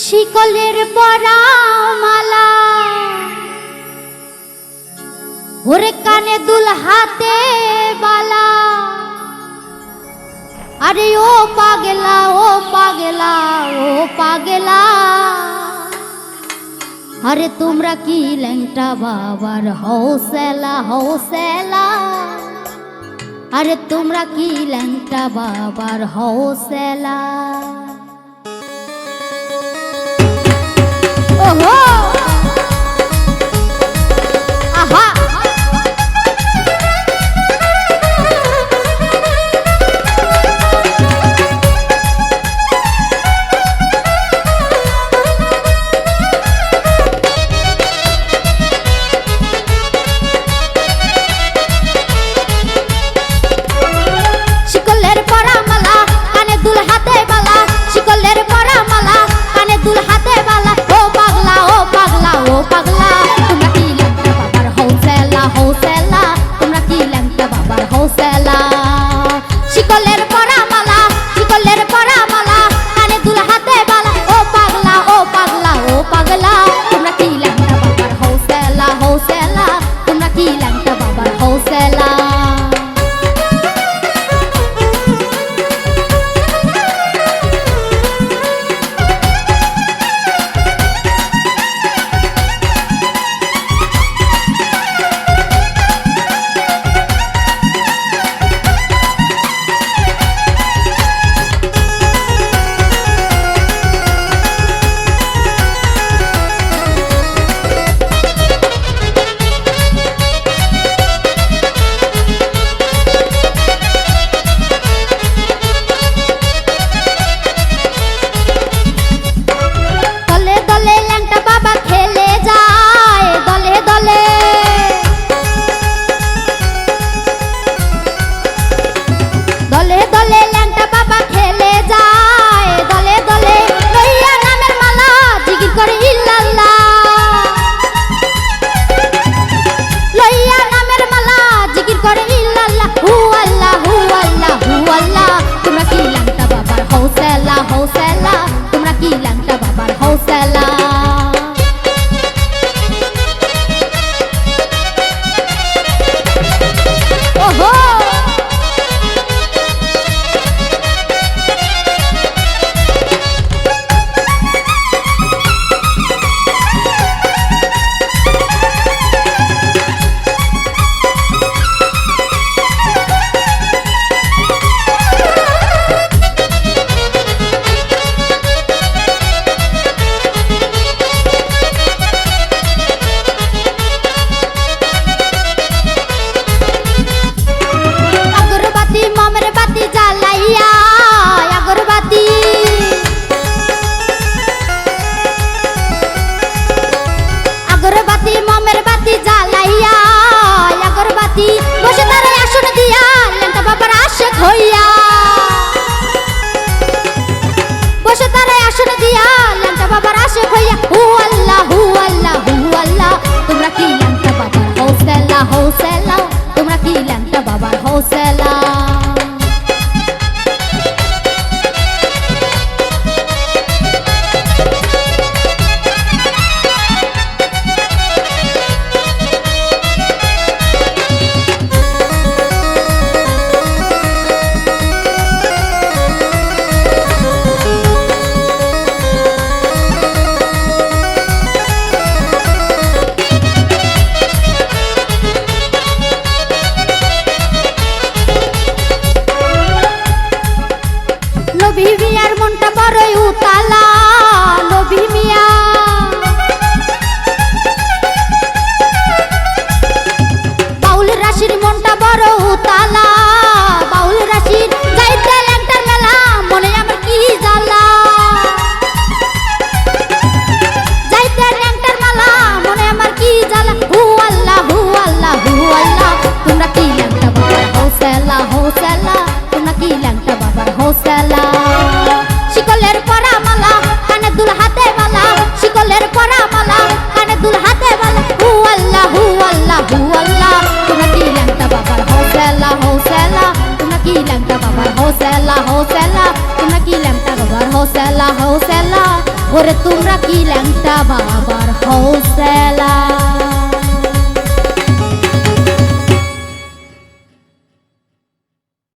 শিকলের পরা মালা ওরে কানে দুল হাতে বালা। আরে ও পাগলা ও পাগলা ও পাগলা, আরে তোমরা কি ল্যাংটা বাবার হৌসলা হৌসলা, আরে তোমরা কি ল্যাংটা বাবার হৌসলা। ওহো আহা শিকলের পরা মালা কানে দুল হাতে বালা, শিকলের পরা মালা কানে দুল হাতে বালা। ও পাগলা ও পাগলা ও পাগলা, তোমরা কি ল্যাংটা বাবার হৌসলা হৌসলা, তোমরা কি ল্যাংটা বাবার হৌসলা। শিকলের পরা মালা শিকলের পরা মালা কানে দুল হাতে বালা। ও পাগলা ও পাগলা ও পাগলা, তোমরা কি ল্যাংটা বাবার হৌসলা হৌসলা, তোমরা কি ল্যাংটা বাবার হৌসলা। হৌসলা তোমরা কি ল্যাংটা বাবার হৌসলা। নবী মিয়ার মনটা বড়ই উতালা, নবী মিয়া বাউল রাশির মনটা বড় উতালা, বাউল রাশির যাইতে ল্যাংটার মেলা মনে আমার কি জ্বালা। যাইতে ল্যাংটার মেলা মনে আমার কি জ্বালা। হু আল্লাহ হু আল্লাহ হু আল্লাহ, তোমরা কি ল্যাংটা বাবার হৌসলা হৌসলা, তোমরা কি ল্যাংটা বাবার হৌসলা। শিকলের পরা মালা কানে দুল হাতে বালা, শিকলের পরা মালা কানে দুল হাতে বালা। হু আল্লাহ হু আল্লাহ হু আল্লাহ, তোমরা কি ল্যাংটা বাবার হৌসলা হৌসলা, তোমরা কি ল্যাংটা বাবার হৌসলা হৌসলা, তোমরা কি ল্যাংটা বাবার হৌসলা হৌসলা। ওরে তোমরা কি ল্যাংটা বাবার হৌসলা।